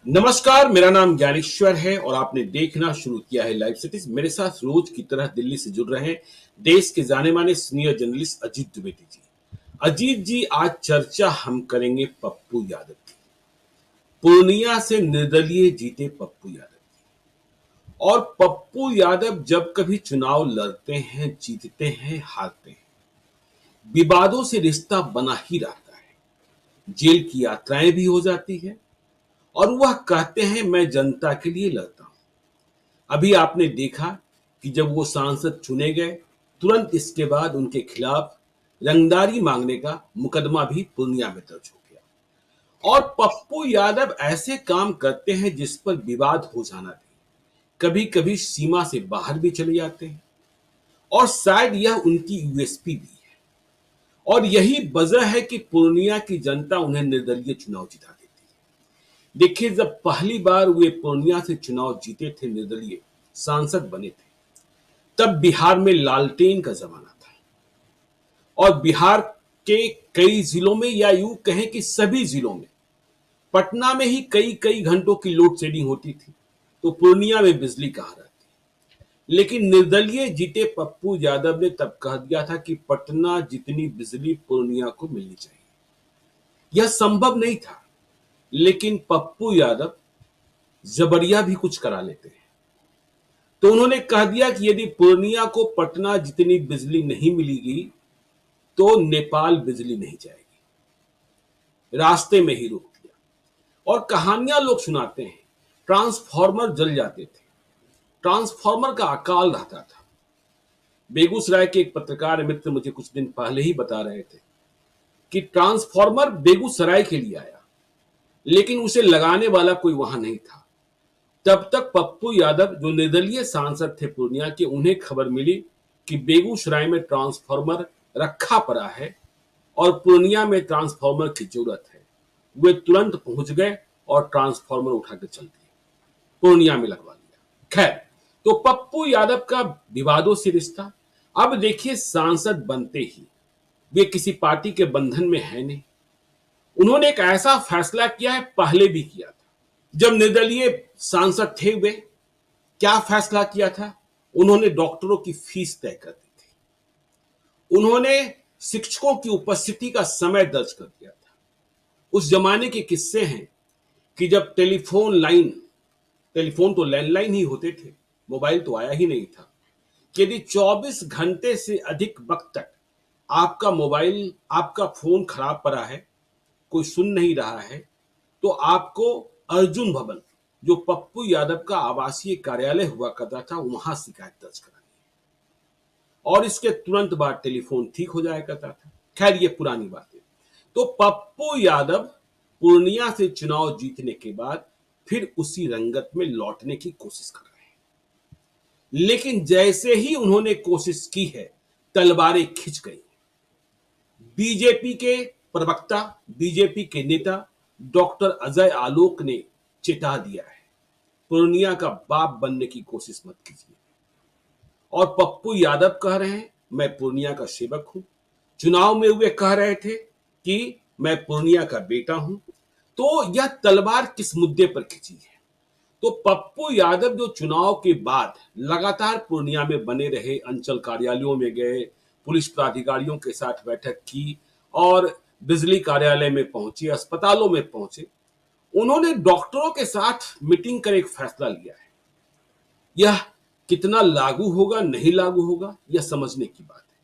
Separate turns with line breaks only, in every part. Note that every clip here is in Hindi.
नमस्कार, मेरा नाम ज्ञानेश्वर है और आपने देखना शुरू किया है लाइव सिटीज। मेरे साथ रोज की तरह दिल्ली से जुड़ रहे हैं देश के जाने माने सीनियर जर्नलिस्ट अजीत द्विवेदी जी। अजीत जी, आज चर्चा हम करेंगे पप्पू यादव की। पूर्णिया से निर्दलीय जीते पप्पू यादव और पप्पू यादव जब कभी चुनाव लड़ते हैं, जीतते हैं, हारते हैं, विवादों से रिश्ता बना ही रहता है। जेल की यात्राएं भी हो जाती है और वह कहते हैं मैं जनता के लिए लड़ता हूं। अभी आपने देखा कि जब वो सांसद चुने गए, तुरंत इसके बाद उनके खिलाफ रंगदारी मांगने का मुकदमा भी पूर्णिया में दर्ज हो गया। और पप्पू यादव ऐसे काम करते हैं जिस पर विवाद हो जाना भी कभी कभी सीमा से बाहर भी चले जाते हैं, और शायद यह उनकी यूएसपी भी है। और यही वजह है कि पूर्णिया की जनता उन्हें निर्दलीय चुनाव जिता देती है। देखिए, जब पहली बार वे पूर्णिया से चुनाव जीते थे, निर्दलीय सांसद बने थे, तब बिहार में लालटेन का जमाना था और बिहार के कई जिलों में, या यूं कहें कि सभी जिलों में, पटना में ही कई कई घंटों की लोड शेडिंग होती थी, तो पूर्णिया में बिजली कहां रहती। लेकिन निर्दलीय जीते पप्पू यादव ने तब कह दिया था कि पटना जितनी बिजली पूर्णिया को मिलनी चाहिए। यह संभव नहीं था, लेकिन पप्पू यादव जबरिया भी कुछ करा लेते हैं। तो उन्होंने कह दिया कि यदि पूर्णिया को पटना जितनी बिजली नहीं मिलेगी तो नेपाल बिजली नहीं जाएगी। रास्ते में ही रोक दिया। और कहानियां लोग सुनाते हैं, ट्रांसफार्मर जल जाते थे, ट्रांसफार्मर का अकाल रहता था। बेगूसराय के एक पत्रकार मित्र मुझे कुछ दिन पहले ही बता रहे थे कि ट्रांसफार्मर बेगूसराय के लिए आया, लेकिन उसे लगाने वाला कोई वहां नहीं था। तब तक पप्पू यादव, जो निर्दलीय सांसद थे पूर्णिया के, उन्हें खबर मिली कि बेगूसराय में ट्रांसफार्मर रखा पड़ा है और पूर्णिया में ट्रांसफार्मर की जरूरत है। वे तुरंत पहुंच गए और ट्रांसफार्मर उठा के चल दिए, पूर्णिया में लगवा लिया। खैर, तो पप्पू यादव का विवादों से रिश्ता। अब देखिए, सांसद बनते ही वे किसी पार्टी के बंधन में है नहीं। उन्होंने एक ऐसा फैसला किया है, पहले भी किया था। जब निर्दलीय सांसद थे, वे क्या फैसला किया था? उन्होंने डॉक्टरों की फीस तय कर दी थी। उन्होंने शिक्षकों की उपस्थिति का समय दर्ज कर दिया था। उस जमाने के किस्से हैं कि जब टेलीफोन तो लैंडलाइन ही होते थे, मोबाइल तो आया ही नहीं था, कि यदि 24 घंटे से अधिक वक्त तक आपका मोबाइल, आपका फोन खराब पड़ा है, कोई सुन नहीं रहा है, तो आपको अर्जुन भवन, जो पप्पू यादव का आवासीय कार्यालय हुआ करता था, वहां शिकायत दर्ज करानी है और इसके तुरंत बाद टेलीफोन ठीक हो जाया करता था। खैर, ये पुरानी बात है। तो पप्पू यादव पूर्णिया से चुनाव जीतने के बाद फिर उसी रंगत में लौटने की कोशिश कर रहे हैं, लेकिन जैसे ही उन्होंने कोशिश की है, तलवारें खिंच गई। बीजेपी के प्रवक्ता, बीजेपी के नेता डॉक्टर अजय आलोक ने चेता दिया है, पूर्णिया का बाप बनने की कोशिश मत कीजिए। और पप्पू यादव कह रहे हैं, मैं पूर्णिया का सेवक हूं। चुनाव में वे कह रहे थे कि मैं पूर्णिया का बेटा हूं। तो यह तलवार किस मुद्दे पर खिंची है? तो पप्पू यादव जो चुनाव के बाद लगातार पूर्णिया में बने रहे, अंचल कार्यालयों में गए, पुलिस पदाधिकारियों के साथ बैठक की और बिजली कार्यालय में पहुंचे, अस्पतालों में पहुंचे, उन्होंने डॉक्टरों के साथ मीटिंग कर एक फैसला लिया है। यह कितना लागू होगा, नहीं लागू होगा, यह समझने की बात है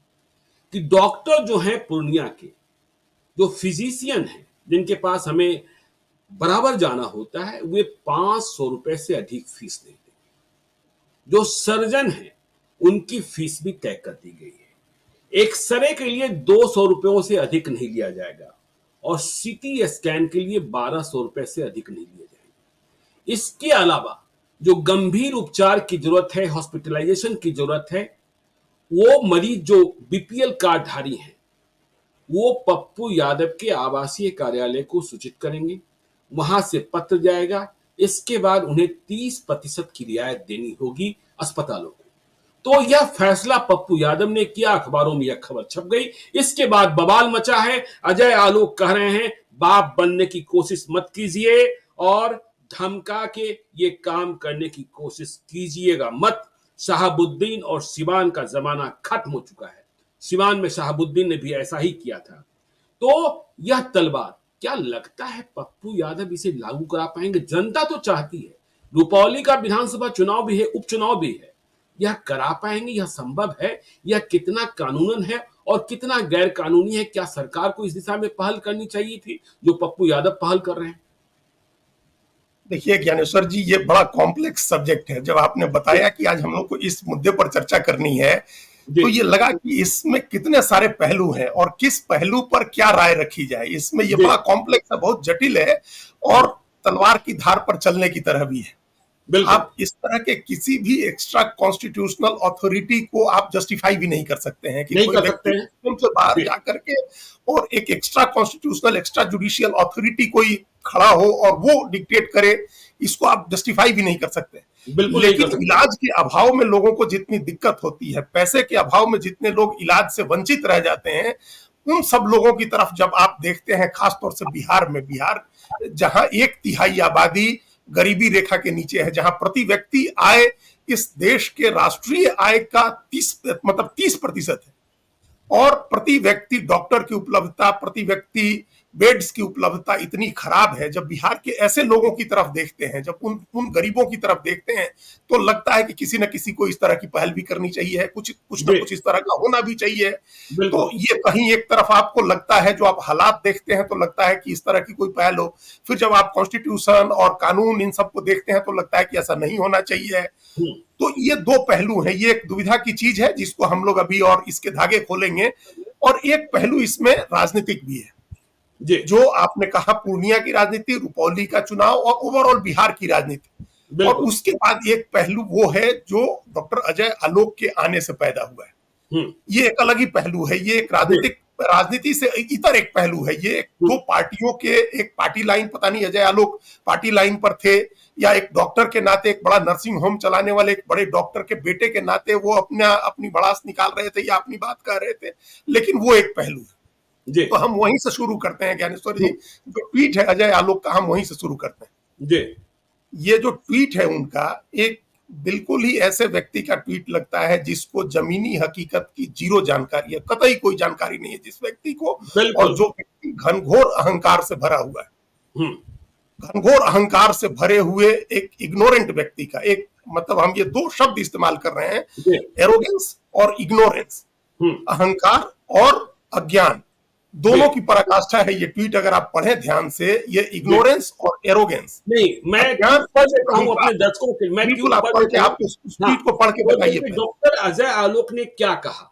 कि डॉक्टर जो हैं पूर्णिया के, जो फिजिशियन हैं, जिनके पास हमें बराबर जाना होता है, वे 500 रुपए से अधिक फीस नहीं देंगे। जो सर्जन हैं, उनकी फीस भी तय कर दी गई है। एक्सरे के लिए 200 रुपयों से अधिक नहीं लिया जाएगा और सीटी स्कैन के लिए 1200 रुपए से अधिक नहीं लिए जाएंगे। इसके अलावा जो गंभीर उपचार की जरूरत है, हॉस्पिटलाइजेशन की जरूरत है, वो मरीज जो बीपीएल कार्डधारी हैं, वो पप्पू यादव के आवासीय कार्यालय को सूचित करेंगे, वहां से पत्र जाएगा। इसके बाद उन्हें 30% की रियायत देनी होगी अस्पतालों को। तो यह फैसला पप्पू यादव ने किया, अखबारों में यह खबर छप गई। इसके बाद बवाल मचा है। अजय आलोक कह रहे हैं, बाप बनने की कोशिश मत कीजिए और धमका के ये काम करने की कोशिश कीजिएगा मत। शहाबुद्दीन और सिवान का जमाना खत्म हो चुका है। सिवान में शहाबुद्दीन ने भी ऐसा ही किया था। तो यह तलवार, क्या लगता है पप्पू यादव इसे लागू करा पाएंगे? जनता तो चाहती है, रुपौली का विधानसभा चुनाव भी है, उपचुनाव भी है। यह करा पाएंगे? यह संभव है? यह कितना कानूनन है और कितना गैर कानूनी है? क्या सरकार को इस दिशा में पहल करनी चाहिए थी जो पप्पू यादव पहल कर रहे हैं?
देखिए ज्ञानेश्वर जी, ये बड़ा कॉम्प्लेक्स सब्जेक्ट है। जब आपने बताया कि आज हम लोग को इस मुद्दे पर चर्चा करनी है, तो ये लगा कि इसमें कितने सारे पहलू हैं और किस पहलू पर क्या राय रखी जाए। इसमें ये बड़ा कॉम्प्लेक्स है, बहुत जटिल है और तलवार की धार पर चलने की तरह भी है। आप इस तरह के किसी भी एक्स्ट्रा कॉन्स्टिट्यूशनल अथॉरिटी को आप जस्टिफाई भी नहीं कर सकते हैं कि कोई व्यक्ति से बाहर जाकर के और एक extra constitutional, extra judicial authority कोई खड़ा हो और वो डिक्टेट करे, इसको आप जस्टिफाई भी नहीं कर सकते। लेकिन इलाज के अभाव में लोगों को जितनी दिक्कत होती है, पैसे के अभाव में जितने लोग इलाज से वंचित रह जाते हैं, उन सब लोगों की तरफ जब आप देखते हैं, खासतौर से बिहार में, बिहार जहां 1/3 आबादी गरीबी रेखा के नीचे है, जहां प्रति व्यक्ति आय इस देश के राष्ट्रीय आय का 30% है, और प्रति व्यक्ति डॉक्टर की उपलब्धता, प्रति व्यक्ति बेड्स की उपलब्धता इतनी खराब है। जब बिहार के ऐसे लोगों की तरफ देखते हैं, जब उन गरीबों की तरफ देखते हैं, तो लगता है कि किसी न किसी को इस तरह की पहल भी करनी चाहिए, कुछ न कुछ इस तरह का होना भी चाहिए। तो ये कहीं एक तरफ आपको लगता है, जो आप हालात देखते हैं तो लगता है कि इस तरह की कोई पहल हो, फिर जब आप कॉन्स्टिट्यूशन और कानून इन सबको देखते हैं तो लगता है कि ऐसा नहीं होना चाहिए। तो ये दो पहलू हैं, ये एक दुविधा की चीज है जिसको हम लोग अभी और इसके धागे खोलेंगे। और एक पहलू इसमें राजनीतिक भी है, जो आपने कहा, पूर्णिया की राजनीति, रुपौली का चुनाव और ओवरऑल बिहार की राजनीति। और उसके बाद एक पहलू वो है जो डॉक्टर अजय आलोक के आने से पैदा हुआ है। ये एक अलग ही पहलू है, ये एक राजनीति से इतर एक पहलू है। ये दो पार्टियों के एक पार्टी लाइन, पता नहीं अजय आलोक पार्टी लाइन पर थे या एक डॉक्टर के नाते, एक बड़ा नर्सिंग होम चलाने वाले एक बड़े डॉक्टर के बेटे के नाते वो अपनी भड़ास निकाल रहे थे या अपनी बात कर रहे थे, लेकिन वो एक पहलू है। तो हम वहीं से शुरू करते हैं ज्ञानेश्वर जी, जो ट्वीट है अजय आलोक का, हम वहीं से शुरू करते हैं। ये जो ट्वीट है उनका, एक बिल्कुल ही ऐसे व्यक्ति का ट्वीट लगता है जिसको जमीनी हकीकत की जीरो जानकारी है, कतई कोई जानकारी नहीं है जिस व्यक्ति को, और जो व्यक्ति घनघोर अहंकार से भरा हुआ है, घनघोर अहंकार से भरे हुए एक इग्नोरेंट व्यक्ति का, एक मतलब हम ये दो शब्द इस्तेमाल कर रहे हैं, एरोगेंस और इग्नोरेंस, अहंकार और अज्ञान, दोनों की पराकाष्ठा है ये ट्वीट। अगर आप पढ़ें ध्यान से, ये इग्नोरेंस और एरोगेंस
नहीं, मैं पढ़ देता हूं अपने दर्शकों के, मैं क्यों पढ़ के
आप उस ट्वीट को पढ़ के बताइए।
डॉक्टर अजय आलोक ने क्या कहा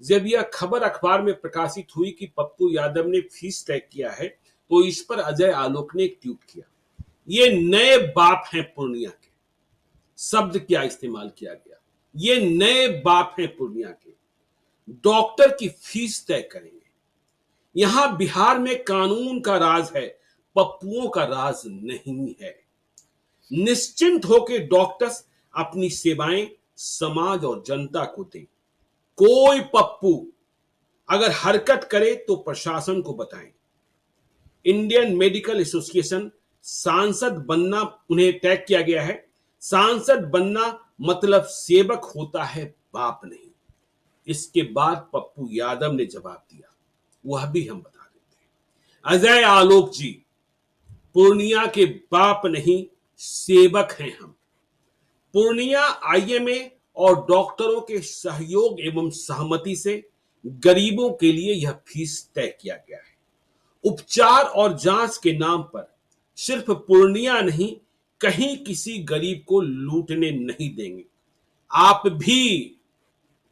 जब यह खबर अखबार में प्रकाशित हुई कि पप्पू यादव ने फीस तय किया है, तो इस पर अजय आलोक ने एक ट्वीट किया। ये नए बाप हैं पूर्णिया के, शब्द क्या इस्तेमाल किया गया, ये नए बाप हैं पूर्णिया के, डॉक्टर की फीस तय करेंगे। यहां बिहार में कानून का राज है, पप्पुओं का राज नहीं है। निश्चिंत होकर डॉक्टर्स अपनी सेवाएं समाज और जनता को दें। कोई पप्पू अगर हरकत करे तो प्रशासन को बताएं। इंडियन मेडिकल एसोसिएशन सांसद बनना, उन्हें टैग किया गया है, सांसद बनना मतलब सेवक होता है, बाप नहीं। इसके बाद पप्पू यादव ने जवाब दिया, वह भी हम बता देते हैं। अजय आलोक जी, पूर्णिया के बाप नहीं, सेवक हैं हम। पूर्णिया आईएमए और डॉक्टरों के सहयोग एवं सहमति से गरीबों के लिए यह फीस तय किया गया है। उपचार और जांच के नाम पर सिर्फ पूर्णिया नहीं, कहीं किसी गरीब को लूटने नहीं देंगे। आप भी,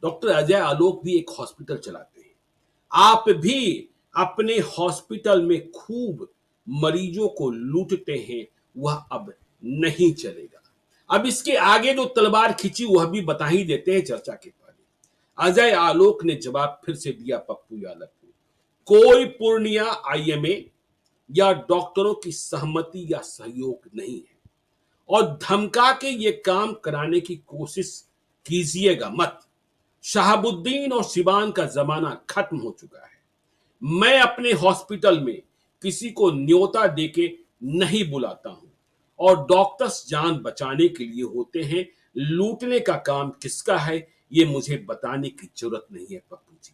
डॉक्टर अजय आलोक भी एक हॉस्पिटल चलाते हैं, आप भी अपने हॉस्पिटल में खूब मरीजों को लूटते हैं, वह अब नहीं चलेगा। अब इसके आगे जो तलवार खींची वह भी बता ही देते हैं चर्चा के पहले। अजय आलोक ने जवाब फिर से दिया पप्पू यादव को, कोई पूर्णिया आईएमए या डॉक्टरों की सहमति या सहयोग नहीं है, और धमका के ये काम कराने की कोशिश कीजिएगा मत। शहाबुद्दीन और सिवान का जमाना खत्म हो चुका है। मैं अपने हॉस्पिटल में किसी को न्योता देके नहीं बुलाता हूं, और डॉक्टर्स जान बचाने के लिए होते हैं। लूटने का काम किसका है ये मुझे बताने की जरूरत नहीं है पप्पू जी।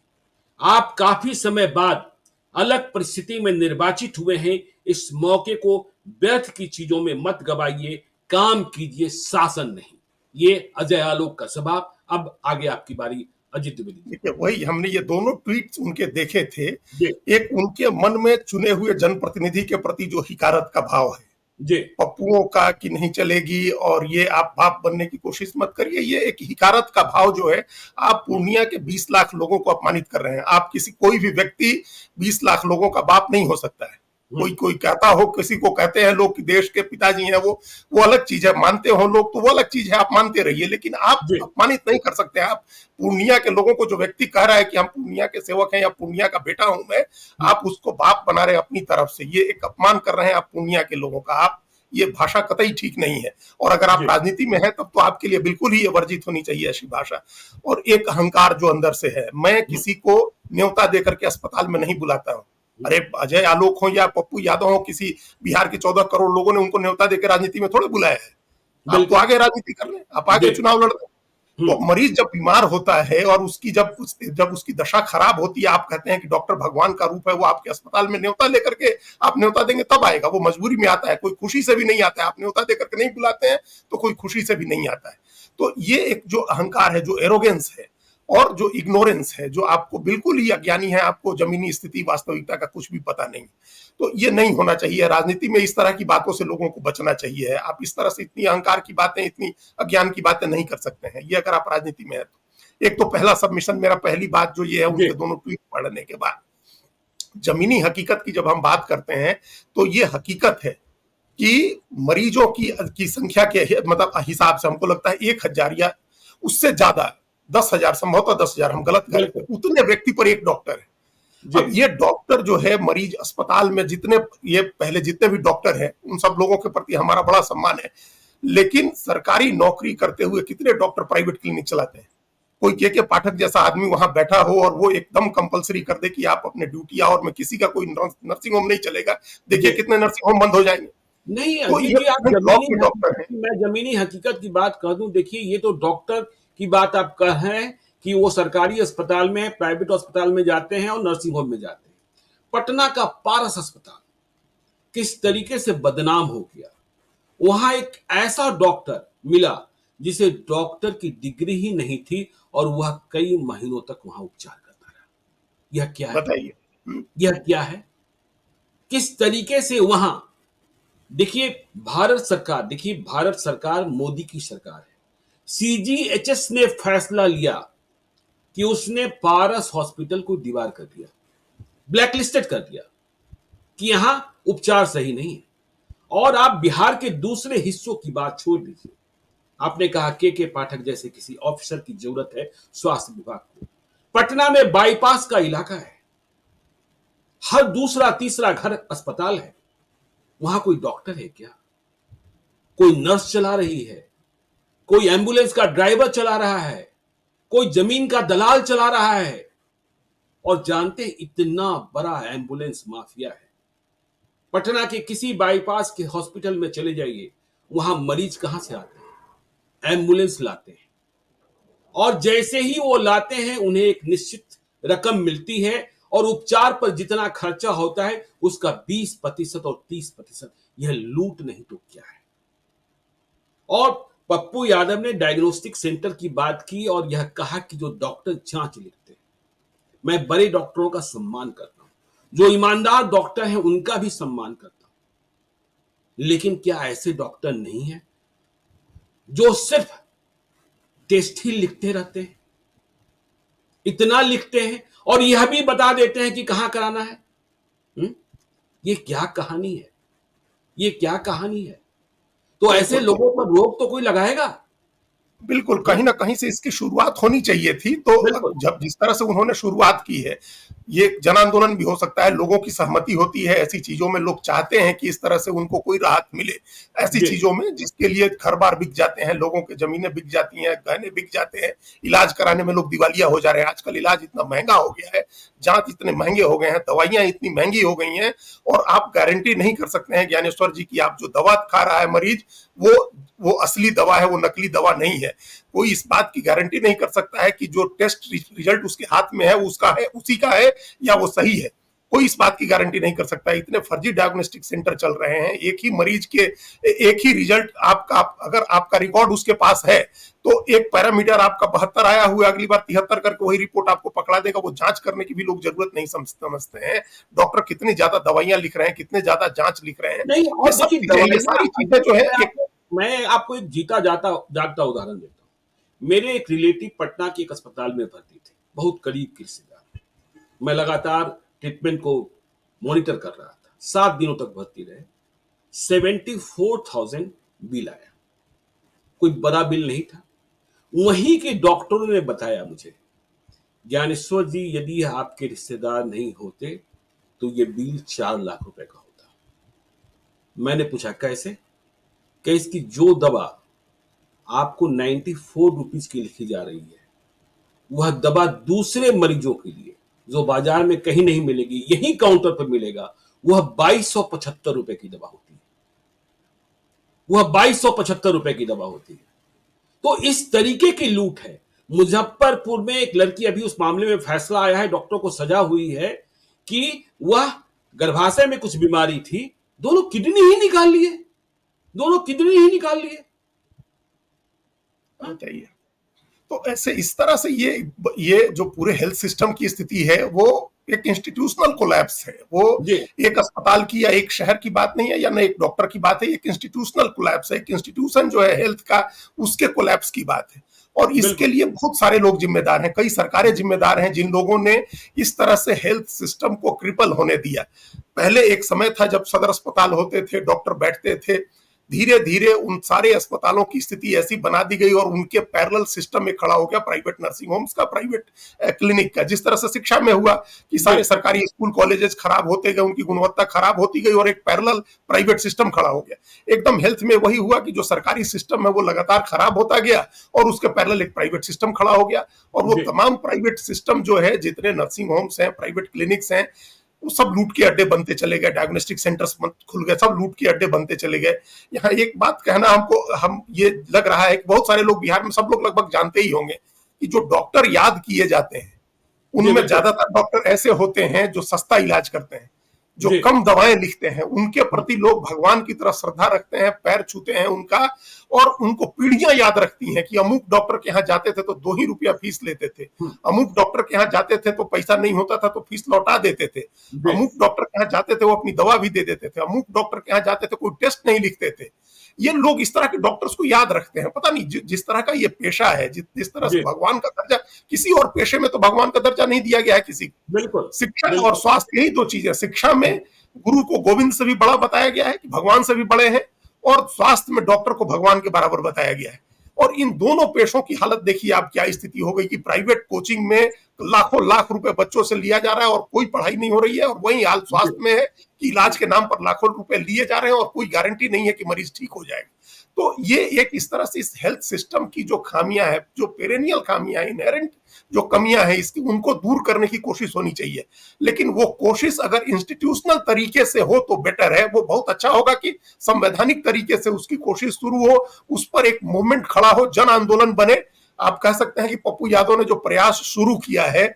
आप काफी समय बाद अलग परिस्थिति में निर्वाचित हुए हैं। इस मौके को व्यर्थ की चीजों में मत गवाइए, काम कीजिए, शासन नहीं। ये अजय आलोक का जवाब। अब आगे आपकी बारी अजीत द्विवेदी जी।
देखिए, वही हमने ये दोनों ट्वीट्स उनके देखे थे।
जी
एक उनके मन में चुने हुए जनप्रतिनिधि के प्रति जो हिकारत का भाव है,
जी
पप्पुओं का कि नहीं चलेगी और ये आप बाप बनने की कोशिश मत करिए, ये एक हिकारत का भाव जो है। आप पूर्णिया के 20 लाख लोगों को अपमानित कर रहे हैं। आप कोई भी व्यक्ति 20 लाख लोगों का बाप नहीं हो सकता है। कोई कोई कहता हो, किसी को कहते हैं लोग कि देश के पिताजी हैं, वो अलग चीज है। मानते हो लोग तो वो अलग चीज है, आप मानते रहिए, लेकिन आप
जी
अपमानित नहीं कर सकते। आप पूर्णिया के लोगों को, जो व्यक्ति कह रहा है कि हम पूर्णिया के सेवक हैं या पूर्णिया का बेटा हूं मैं, आप उसको बाप बना रहे हैं अपनी तरफ से। ये एक अपमान कर रहे हैं आप पूर्णिया के लोगों का। आप, ये भाषा कतई ठीक नहीं है। और अगर आप
जी
राजनीति में हैं तब तो आपके लिए बिल्कुल ही ये वर्जित होनी चाहिए ऐसी भाषा। और एक अहंकार जो अंदर से है, मैं किसी को न्योता देकर के अस्पताल में नहीं बुलाता हूं। अरे अजय आलोक हो या पप्पू यादव हो, किसी बिहार के 14 करोड़ लोगों ने उनको न्योता देकर राजनीति में थोड़े बुलाया है। आप तो
बिल्कुल
आगे राजनीति कर लें, आप आगे
जी
चुनाव लड़ लें। तो मरीज जब बीमार होता है और उसकी जब उसकी दशा खराब होती है, आप कहते हैं कि डॉक्टर भगवान का रूप है, वो आपके अस्पताल में न्योता लेकर के, आप न्योता देंगे तब आएगा। वो मजबूरी में आता है, कोई खुशी से भी नहीं आता है। आप न्योता देकर के नहीं बुलाते हैं तो कोई खुशी से भी नहीं आता है। तो ये एक जो अहंकार है, जो एरोगेंस है और जो इग्नोरेंस है, जो आपको बिल्कुल ही अज्ञानी है, आपको जमीनी स्थिति वास्तविकता का कुछ भी पता नहीं, तो ये नहीं होना चाहिए। राजनीति में इस तरह की बातों से लोगों को बचना चाहिए। आप इस तरह से इतनी अहंकार की बातें, इतनी अज्ञान की बातें नहीं कर सकते हैं, ये अगर आप राजनीति में है तो। एक तो पहला सबमिशन मेरा, पहली बात जो ये है उनके दोनों ट्वीट पढ़ने के बाद, जमीनी हकीकत की जब हम बात करते हैं तो ये हकीकत है कि मरीजों की संख्या के मतलब हिसाब से हमको लगता है 1,000 या उससे ज्यादा, 10,000, संभवतः 10,000, हम गलत करें, उतने व्यक्ति पर एक डॉक्टर है। अब ये डॉक्टर जो है, मरीज अस्पताल में जितने, ये पहले जितने भी डॉक्टर हैं उन सब लोगों के प्रति हमारा बड़ा सम्मान है, लेकिन सरकारी नौकरी करते हुए कितने डॉक्टर प्राइवेट क्लिनिक चलाते हैं? कोई के पाठक जैसा आदमी वहां बैठा हो और वो एकदम कंपलसरी कर दे कि आप अपने ड्यूटी आओ और मैं किसी का कोई नर्सिंग होम नहीं चलेगा। देखिए कितने नर्सिंग होम बंद हो जाएंगे।
नहीं
तो
अजीत
ये
जी, आप
डॉक्टर है।
मैं जमीनी हकीकत की बात कर दूं। देखिए, ये तो डॉक्टर की बात आप कर रहे हैं कि वो सरकारी अस्पताल में, प्राइवेट अस्पताल में जाते हैं और नर्सिंग होम में जाते हैं। पटना का पारस अस्पताल किस तरीके से बदनाम हो गया। वहां एक ऐसा डॉक्टर मिला जिसे डॉक्टर की डिग्री ही नहीं थी और वह कई महीनों तक वहां उपचार करता रहा। यह क्या है?
बताइए।
यह क्या है? किस तरीके से वहां, देखिए भारत सरकार मोदी की सरकार है। सीजीएचएस ने फैसला लिया कि उसने पारस हॉस्पिटल को दीवार कर दिया, ब्लैकलिस्टेड कर दिया कि यहां उपचार सही नहीं है। और आप बिहार के दूसरे हिस्सों की बात छोड़ दीजिए। आपने कहा के पाठक जैसे किसी ऑफिसर की जरूरत है स्वास्थ्य विभाग को। पटना में बाईपास का इलाका है, हर दूसरा तीसरा घर अस्पताल है। वहां कोई डॉक्टर है क्या? कोई नर्स चला रही है, कोई एम्बुलेंस का ड्राइवर चला रहा है, कोई जमीन का दलाल चला रहा है। और जानते इतना बड़ा एम्बुलेंस माफिया है। पटना के किसी बाईपास के हॉस्पिटल में चले जाइए, वहां मरीज कहां से आते हैं? एम्बुलेंस लाते हैं, और जैसे ही वो लाते हैं उन्हें एक निश्चित रकम मिलती है और उपचार पर जितना खर्चा होता है उसका 20% और 30% यह लूट नहीं तो क्या है। और पप्पू यादव ने डायग्नोस्टिक सेंटर की बात की और यह कहा कि जो डॉक्टर जांच लिखते हैं, मैं बड़े डॉक्टरों का सम्मान करता हूं, जो ईमानदार डॉक्टर हैं उनका भी सम्मान करता हूं, लेकिन क्या ऐसे डॉक्टर नहीं है जो सिर्फ टेस्ट ही लिखते रहते हैं? इतना लिखते हैं और यह भी बता देते हैं कि कहां कराना है। ये क्या कहानी है? ये क्या कहानी है? तो ऐसे लोगों पर रोक तो कोई लगाएगा?
बिल्कुल,
हाँ,
कहीं न कहीं से इसकी शुरुआत होनी चाहिए थी। तो
बिल्कुल।
जब जिस तरह से उन्होंने शुरुआत की है, ये जन आंदोलन भी हो सकता है, लोगों की सहमति होती है ऐसी चीज़ों में, लोग चाहते हैं कि इस तरह से उनको कोई राहत मिले। ऐसी
जी,
चीज़ों में जिसके लिए घर-बार बिक जाते हैं, लोगों की ज़मीनें बिक जाती हैं, गहने बिक जाते हैं, इलाज कराने में लोग दिवालिया हो जा रहे हैं। आजकल इलाज इतना महँगा हो गया है, जाँच इतने महँगे हो गए हैं, दवाइयाँ इतनी महँगी हो गई हैं और आप गारंटी नहीं कर सकते हैं ज्ञानेश्वर जी कि आप जो दवा खा रहा है मरीज़, वो असली दवा है, वो नकली दवा नहीं है। कोई इस बात की गारंटी नहीं कर सकता है कि जो टेस्ट रिजल्ट उसके हाथ में है वो उसका है, उसी का है या वो सही है। कोई इस बात की गारंटी नहीं कर सकता। इतने फर्जी डायग्नोस्टिक सेंटर चल रहे हैं, एक ही मरीज के एक ही रिजल्ट आपका, अगर आपका रिकॉर्ड उसके पास है तो एक पैरामीटर आपका 72 आया हुआ, अगली बार 73 करके वही रिपोर्ट आपको पकड़ा देगा। वो जांच करने की भी लोग जरूरत नहीं समझते हैं। डॉक्टर कितनी ज्यादा दवाइयां लिख रहे हैं, कितने ज्यादा जांच लिख रहे हैं,
नहीं,
ये
और
सब
देखिए
चीजें, ये
दवाइयाँ,
सारी चीजें जो है एक
मैं आपको एक जीता जाता जागता उदाहरण देता हूँ। मेरे एक रिलेटिव पटना के एक अस्पताल में भर्ती थे, बहुत करीब के रिश्तेदार। मैं लगातार ट्रीटमेंट को मॉनिटर कर रहा था। 7 दिनों तक भर्ती रहे। 74,000 बिल आया। कोई बड़ा बिल नहीं था। वहीं के डॉक्टरों ने बताया मुझे, ज्ञानेश्वर जी, यदि आपके रिश्तेदार नहीं होते तो ये बिल 4 लाख रुपए का होता। मैंने पूछा कैसे? कि इसकी जो दवा आपको 94 रुपीज की लिखी जा रही है, वह दवा दूसरे मरीजों के लिए जो बाजार में कहीं नहीं मिलेगी, यही काउंटर पर मिलेगा, वह 2275 रुपए की दवा होती है। वह 2275 रुपए की दवा होती है। तो इस तरीके की लूट है। मुजफ्फरपुर में एक लड़की, अभी उस मामले में फैसला आया है, डॉक्टर को सजा हुई है कि वह गर्भाशय में कुछ बीमारी थी, दोनों किडनी ही निकाल लिए। दोनों किडनी ही निकाल लिए। हाँ?
चाहिए। तो ऐसे इस तरह से ये जो पूरे हेल्थ सिस्टम की स्थिति है वो एक इंस्टीट्यूशनल कोलैप्स है। वो
जी,
एक अस्पताल की या एक शहर की बात नहीं है या न एक डॉक्टर की बात है, एक इंस्टीट्यूशनल कोलैप्स है। एक इंस्टीट्यूशन जो है हेल्थ का, उसके कोलैप्स की बात है। और इसके
बिल्कुल।
लिए बहुत सारे लोग जिम्मेदार हैं, कई सरकारें जिम्मेदार हैं जिन लोगों ने इस तरह से हेल्थ सिस्टम को क्रिपल होने दिया। पहले एक समय था जब सदर अस्पताल होते थे, डॉक्टर बैठते थे। धीरे धीरे उन सारे अस्पतालों की स्थिति ऐसी बना दी गई और उनके पैरेलल सिस्टम में खड़ा हो गया प्राइवेट नर्सिंग होम्स का, प्राइवेट क्लिनिक का। जिस तरह से शिक्षा में हुआ कि सारे सरकारी स्कूल कॉलेजेस खराब होते गए, उनकी गुणवत्ता खराब होती गई और एक पैरेलल प्राइवेट सिस्टम खड़ा हो गया। एकदम हेल्थ में वही हुआ कि जो सरकारी सिस्टम है वो लगातार खराब होता गया और उसके पैरेलल एक प्राइवेट सिस्टम खड़ा हो गया। और वो
जी,
तमाम प्राइवेट सिस्टम जो है, जितने नर्सिंग होम्स हैं, प्राइवेट क्लिनिक्स हैं, वो सब लूट के अड्डे बनते चले गए। डायग्नोस्टिक सेंटर्स खुल गए, सब लूट के अड्डे बनते चले गए। यहाँ एक बात कहना हम ये लग रहा है कि बहुत सारे लोग बिहार में, सब लोग लगभग जानते ही होंगे कि जो डॉक्टर याद किए जाते हैं
जी,
उनमें
बिल्कुल।
ज्यादातर डॉक्टर ऐसे होते हैं जो सस्ता इलाज करते हैं, जो
जी,
कम दवाएं लिखते हैं। उनके प्रति लोग भगवान की तरह श्रद्धा रखते हैं, पैर छूते हैं उनका, और उनको पीढ़ियां याद रखती हैं कि अमुक डॉक्टर के यहाँ जाते थे तो 2 ही रुपया फीस लेते थे,
हम्म,
अमुक डॉक्टर के यहाँ जाते थे तो पैसा नहीं होता था तो फीस लौटा देते थे,
जी,
अमुक डॉक्टर के यहाँ जाते थे वो अपनी दवा भी दे देते थे, अमुक डॉक्टर के यहाँ जाते थे कोई टेस्ट नहीं लिखते थे। ये लोग इस तरह के डॉक्टर्स को याद रखते हैं। पता नहीं जिस तरह का ये पेशा है, जिस तरह से
जी,
भगवान का दर्जा, किसी और पेशे में तो भगवान का दर्जा नहीं दिया गया है किसी को।
बिल्कुल,
शिक्षा और
बिल्कुल।
स्वास्थ्य, यही दो चीजें। शिक्षा में गुरु को गोविंद से भी बड़ा बताया गया है कि भगवान से भी बड़े हैं, और स्वास्थ्य में डॉक्टर को भगवान के बराबर बताया गया है। और इन दोनों पेशों की हालत देखिए आप, क्या स्थिति हो गई कि प्राइवेट कोचिंग में लाखों लाख रुपए बच्चों से लिया जा रहा है और कोई पढ़ाई नहीं हो रही है। और वही हाल
जी,
स्वास्थ्य में है कि इलाज के नाम पर लाखों रुपए लिए जा रहे हैं और कोई गारंटी नहीं है कि मरीज ठीक हो जाएगा। तो ये एक इस तरह से इस हेल्थ सिस्टम की जो खामियां है, जो पेरेनियल खामियां, इनहेरेंट जो कमियां हैं इसकी, उनको दूर करने की कोशिश होनी चाहिए। लेकिन वो कोशिश अगर इंस्टीट्यूशनल तरीके से हो तो बेटर है। वो बहुत अच्छा होगा कि संवैधानिक तरीके से उसकी कोशिश शुरू हो, उस पर एक मूवमेंट खड़ा हो, जन आंदोलन बने। आप कह सकते हैं कि पप्पू यादव ने जो प्रयास शुरू किया है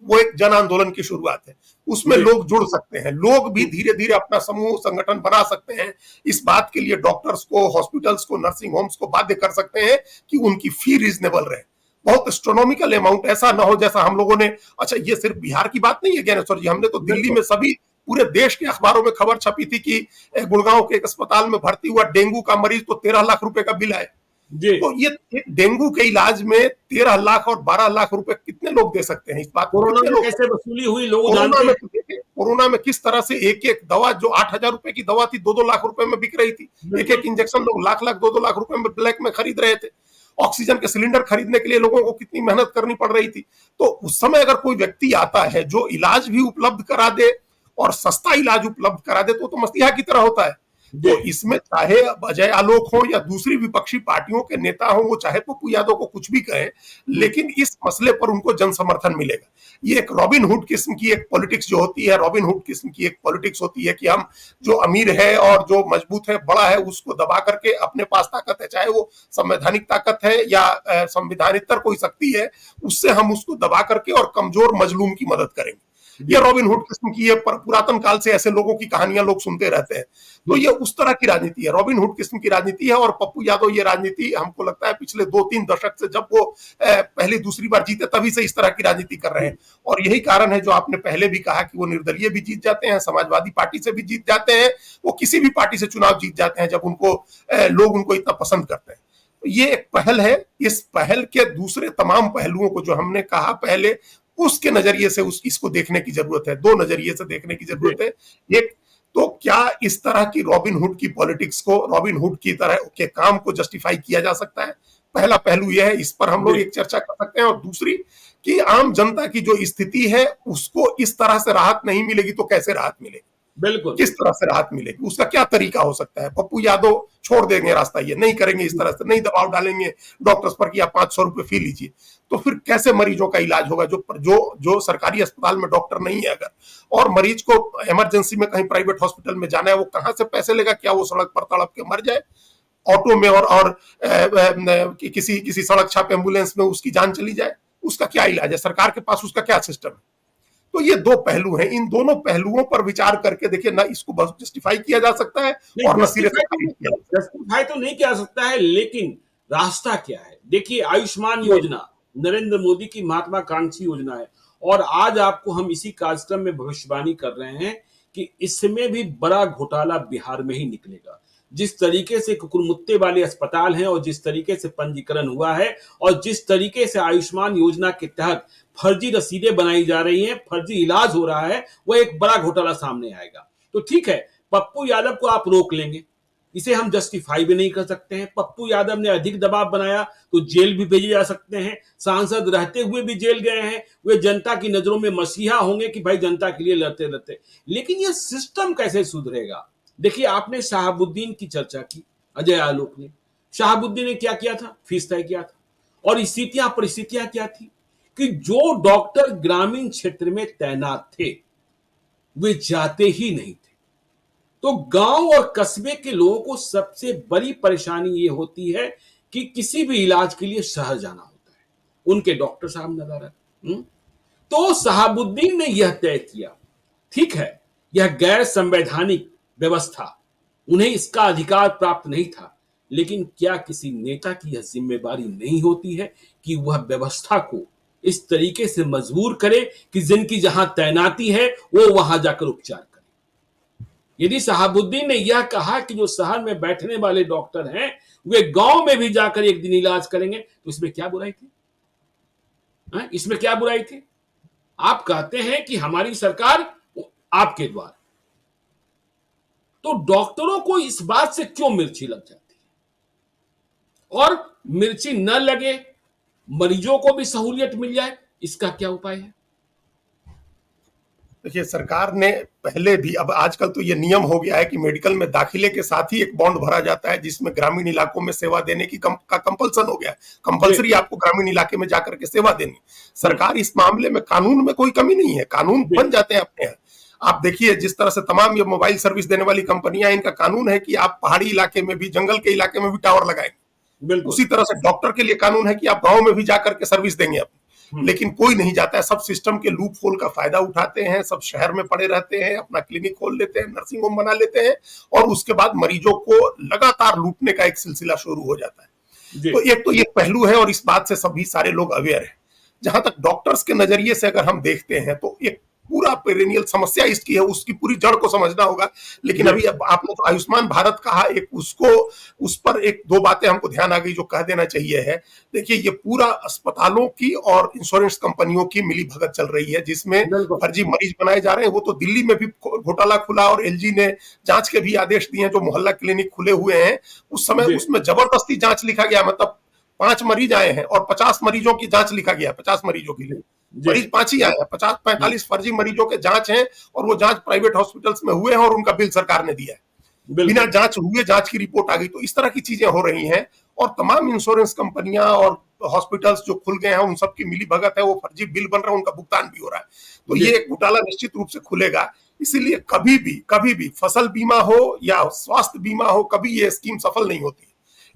वो एक जन आंदोलन की शुरुआत है। उसमें
जी,
लोग जुड़ सकते हैं, लोग भी धीरे धीरे अपना समूह संगठन बना सकते हैं। इस बात के लिए डॉक्टर्स को, हॉस्पिटल्स को, नर्सिंग होम्स को बाध्य कर सकते हैं कि उनकी फी रीजनेबल रहे। बहुत एस्ट्रोनॉमिकल अमाउंट ऐसा ना हो जैसा हम लोगों ने, अच्छा ये सिर्फ बिहार की बात नहीं है ज्ञानेश्वर जी, हमने तो दिल्ली
बिल्कुल।
में सभी पूरे देश के अखबारों में खबर छपी थी कि गुड़गांव के एक अस्पताल में भर्ती हुआ डेंगू का मरीज तो 13 लाख रुपए का बिल आया।
जी,
तो ये एक डेंगू के इलाज में 13 लाख और 12 लाख रुपए कितने लोग दे सकते हैं? इस बात को
कोरोना
कितने
में
लोग,
कैसे वसूली हुई लोग
कोरोना
जानते
में
हैं।
तो देखिए, कोरोना में किस तरह से एक एक दवा जो 8,000 रुपए की दवा थी 2-2 लाख रुपए में बिक रही थी। एक
बिल्कुल।
एक इंजेक्शन लोग लाख लाख 2-2 लाख रुपए में ब्लैक में खरीद रहे थे। ऑक्सीजन के सिलेंडर खरीदने के लिए लोगों को कितनी मेहनत करनी पड़ रही थी। तो उस समय अगर कोई व्यक्ति आता है जो इलाज भी उपलब्ध करा दे और सस्ता इलाज उपलब्ध करा दे तो मसीहा की तरह होता है। तो इसमें चाहे अजय आलोक हो या दूसरी विपक्षी पार्टियों के नेता हो, वो चाहे पप्पू यादव को कुछ भी कहें, लेकिन इस मसले पर उनको जन समर्थन मिलेगा। ये एक रॉबिन हुड किस्म की एक पॉलिटिक्स जो होती है, रॉबिन हुड किस्म की एक पॉलिटिक्स होती है कि हम जो अमीर है और जो मजबूत है, बड़ा है, उसको दबा करके अपने पास ताकत है, चाहे वो संवैधानिक ताकत है या संविधानितर कोई शक्ति है, उससे हम उसको दबा करके और कमजोर मजलूम की मदद करेंगे। ये रॉबिन हुड किस्म की, ये पुरातन काल से ऐसे लोगों की कहानियां लोग सुनते रहते हैं। तो ये उस तरह की राजनीति है, रॉबिन हुड किस्म की राजनीति है। और पप्पू यादव ये राजनीति हमको लगता है पिछले 2-3 दशक से, जब वो पहली दूसरी बार जीते तभी से इस तरह की राजनीति कर रहे हैं। और यही कारण है जो आपने पहले भी कहा कि वो निर्दलीय भी जीत जाते हैं, समाजवादी पार्टी से भी जीत जाते हैं, वो किसी भी पार्टी से चुनाव जीत जाते हैं जब उनको लोग उनको इतना पसंद करते हैं। तो ये एक पहल है। इस पहल के दूसरे तमाम पहलुओं को जो हमने कहा पहले, उसके नजरिए से इसको देखने की जरूरत है। 2 नजरिए से देखने की जरूरत है। एक तो क्या इस तरह की रॉबिन हुड की पॉलिटिक्स को, रॉबिन हुड की तरह के काम को जस्टिफाई किया जा सकता है? पहला पहलू यह है, इस पर हम लोग एक चर्चा कर सकते हैं। और दूसरी कि आम जनता की जो स्थिति है उसको इस तरह से राहत नहीं मिलेगी तो कैसे राहत मिलेगी,
बिल्कुल
किस तरह से राहत मिलेगी, उसका क्या तरीका हो सकता है? पप्पू यादव छोड़ देंगे रास्ता, ये नहीं करेंगे, इस तरह से नहीं दबाव डालेंगे डॉक्टर्स पर कि आप 500 रुपए फी लीजिए, तो फिर कैसे मरीजों का इलाज होगा? जो सरकारी अस्पताल में डॉक्टर नहीं है अगर, और मरीज को इमरजेंसी में कहीं प्राइवेट हॉस्पिटल में जाना है, वो कहां से पैसे लेगा? क्या वो सड़क पर तड़प के मर जाए ऑटो में और किसी सड़क छाप एम्बुलेंस में उसकी जान चली जाए? उसका क्या इलाज है? सरकार के पास उसका क्या सिस्टम है? तो ये 2 पहलू हैं। इन दोनों पहलुओं पर विचार करके देखिए, ना इसको बहुत जस्टिफाई किया जा सकता है और न सिरे से
जस्टिफाई तो नहीं किया सकता है, लेकिन रास्ता क्या है? देखिए, आयुष्मान योजना नरेंद्र मोदी की महत्वाकांक्षी योजना है, और आज आपको हम इसी कार्यक्रम में भविष्यवाणी कर रहे हैं कि इसमें भी बड़ा घोटाला बिहार में ही निकलेगा। जिस तरीके से कुकुरमुत्ते वाले अस्पताल हैं और जिस तरीके से पंजीकरण हुआ है और जिस तरीके से आयुष्मान योजना के तहत फर्जी रसीदें बनाई जा रही हैं, फर्जी इलाज हो रहा है, वो एक बड़ा घोटाला सामने आएगा। तो ठीक है, पप्पू यादव को आप रोक लेंगे, इसे हम जस्टिफाई भी नहीं कर सकते हैं। पप्पू यादव ने अधिक दबाव बनाया तो जेल भी भेजे जा सकते हैं, सांसद रहते हुए भी जेल गए हैं, वे जनता की नजरों में मसीहा होंगे कि भाई जनता के लिए लड़ते रहते। लेकिन यह सिस्टम कैसे सुधरेगा? देखिए, आपने शहाबुद्दीन की चर्चा की, अजय आलोक ने। शहाबुद्दीन ने क्या किया था? फीस तय किया था। और परिस्थितियां क्या थी कि जो डॉक्टर ग्रामीण क्षेत्र में तैनात थे वे जाते ही नहीं थे। तो गांव और कस्बे के लोगों को सबसे बड़ी परेशानी ये होती है कि किसी भी इलाज के लिए शहर जाना होता है, उनके डॉक्टर साहब नजर। तो शहाबुद्दीन ने यह तय किया, ठीक है, यह गैर संवैधानिक व्यवस्था, उन्हें इसका अधिकार प्राप्त नहीं था, लेकिन क्या किसी नेता की यह जिम्मेदारी नहीं होती है कि वह व्यवस्था को इस तरीके से मजबूर करे कि जिनकी जहां तैनाती है वो वहां जाकर उपचार करे? यदि शहाबुद्दीन ने यह कहा कि जो शहर में बैठने वाले डॉक्टर हैं वे गांव में भी जाकर एक दिन इलाज करेंगे, तो इसमें क्या बुराई थी? इसमें क्या बुराई थी? आप कहते हैं कि हमारी सरकार आपके द्वारा, तो डॉक्टरों को इस बात से क्यों मिर्ची लग जाती है? और मिर्ची न लगे, मरीजों को भी सहूलियत मिल जाए, इसका क्या उपाय है?
देखिए, सरकार ने पहले भी, अब आजकल तो ये नियम हो गया है कि मेडिकल में दाखिले के साथ ही एक बॉन्ड भरा जाता है जिसमें ग्रामीण इलाकों में सेवा देने की का कंपल्सन हो गया है। कंपल्सरी आपको ग्रामीण इलाके में जाकर के सेवा देनी। सरकार इस मामले में, कानून में कोई कमी नहीं है, कानून बन जाते हैं अपने यहाँ। आप देखिए, जिस तरह से तमाम ये मोबाइल सर्विस देने वाली कंपनियां, इनका कानून है कि आप पहाड़ी इलाके में भी, जंगल के इलाके में भी टावर लगाएंगे। उसी तरह से डॉक्टर के लिए कानून है कि आप गांव में भी जाकर के सर्विस देंगे अपनी। लेकिन कोई नहीं जाता है, सब सिस्टम के लूप होल का फायदा उठाते हैं, सब शहर में पड़े रहते हैं, अपना क्लिनिक खोल लेते हैं, नर्सिंग होम बना लेते हैं, और उसके बाद मरीजों को लगातार लूटने का एक सिलसिला शुरू हो जाता है। तो एक तो ये पहलू है और इस बात से सभी सारे लोग अवेयर हैं। जहां तक डॉक्टर्स के नजरिए से अगर हम देखते हैं तो एक पूरा पेरेनियल समस्या इसकी है, उसकी पूरी जड़ को समझना होगा। लेकिन अभी आपने तो आयुष्मान भारत कहा, एक उसको, उस पर एक दो बातें हमको ध्यान आ गई जो कह देना चाहिए है। देखिए, ये पूरा अस्पतालों की और इंश्योरेंस कंपनियों की मिली भगत चल रही है, जिसमें फर्जी मरीज बनाए जा रहे हैं। वो तो दिल्ली में भी घोटाला खुला और एलजी ने जांच के भी आदेश दिए हैं। जो मोहल्ला क्लिनिक खुले हुए हैं उस समय उसमें जबरदस्ती जांच लिखा गया, मतलब 5 मरीज आए हैं और 50 मरीजों की जांच लिखा गया है, 50 मरीजों के लिए
जी।
मरीज 5 ही आए हैं, 50-45 फर्जी मरीजों के जांच हैं और वो जांच प्राइवेट हॉस्पिटल्स में हुए हैं और उनका बिल सरकार ने दिया है, बिना जांच हुए जांच की रिपोर्ट आ गई। तो इस तरह की चीजें हो रही हैं और तमाम इंश्योरेंस कंपनियां और हॉस्पिटल्स जो खुल गए हैं उन सबकी मिली भगत है, वो फर्जी बिल बन रहा है, उनका भुगतान भी हो रहा है। तो ये एक घोटाला निश्चित रूप से खुलेगा। इसीलिए कभी भी फसल बीमा हो या स्वास्थ्य बीमा हो, कभी ये स्कीम सफल नहीं होती।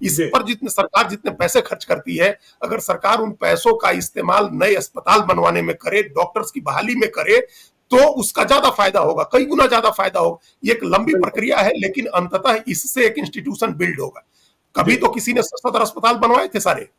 इस पर सरकार जितने पैसे खर्च करती है, अगर सरकार उन पैसों का इस्तेमाल नए अस्पताल बनवाने में करे, डॉक्टर्स की बहाली में करे, तो उसका ज्यादा फायदा होगा, कई गुना ज्यादा फायदा होगा। ये एक लंबी प्रक्रिया है, लेकिन अंततः इससे एक इंस्टीट्यूशन बिल्ड होगा। कभी तो किसी ने सदर अस्पताल बनवाए थे, सारे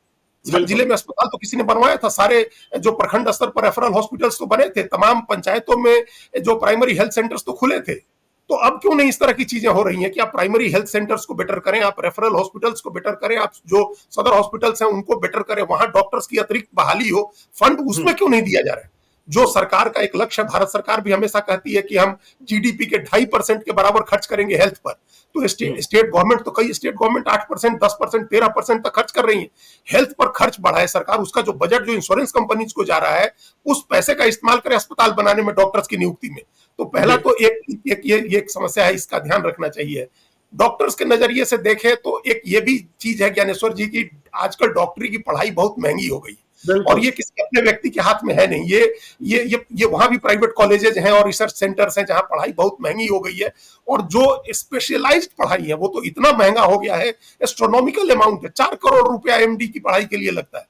जिले में अस्पताल तो किसी ने बनवाया था, सारे जो प्रखंड स्तर पर रेफरल हॉस्पिटल्स तो बने थे, तमाम पंचायतों में जो प्राइमरी हेल्थ सेंटर्स तो खुले थे। तो अब क्यों नहीं इस तरह की चीजें हो रही हैं कि आप प्राइमरी हेल्थ सेंटर्स को बेटर करें, आप रेफरल हॉस्पिटल्स को बेटर करें, आप जो सदर हॉस्पिटल्स हैं उनको बेटर करें, वहां डॉक्टर्स की अतिरिक्त बहाली हो, फंड उसमें क्यों नहीं दिया जा रहा है? जो सरकार का एक लक्ष्य, भारत सरकार भी हमेशा कहती है कि हम जीडीपी के 2.5% के बराबर खर्च करेंगे हेल्थ पर, तो स्टेट गवर्नमेंट तो कई स्टेट गवर्नमेंट 8%, 10%, 13% तक खर्च कर रही है। हेल्थ पर खर्च बढ़ाए सरकार, उसका जो बजट जो इंश्योरेंस कंपनीज को जा रहा है, उस पैसे का इस्तेमाल करे अस्पताल बनाने में, डॉक्टर्स की नियुक्ति में। तो पहला तो एक समस्या है, इसका ध्यान रखना चाहिए। डॉक्टर्स के नजरिए से देखें तो एक ये भी चीज है ज्ञानेश्वर जी की, आजकल डॉक्टरी की पढ़ाई बहुत महंगी हो गई और ये किसी अपने व्यक्ति के हाथ में है नहीं। ये वहां भी प्राइवेट कॉलेजेस हैं और रिसर्च सेंटर्स हैं जहां पढ़ाई बहुत महंगी हो गई है, और जो स्पेशलाइज्ड पढ़ाई है वो तो इतना महंगा हो गया है, एस्ट्रोनॉमिकल अमाउंट है, 4 करोड़ रुपया एमडी की पढ़ाई के लिए लगता है।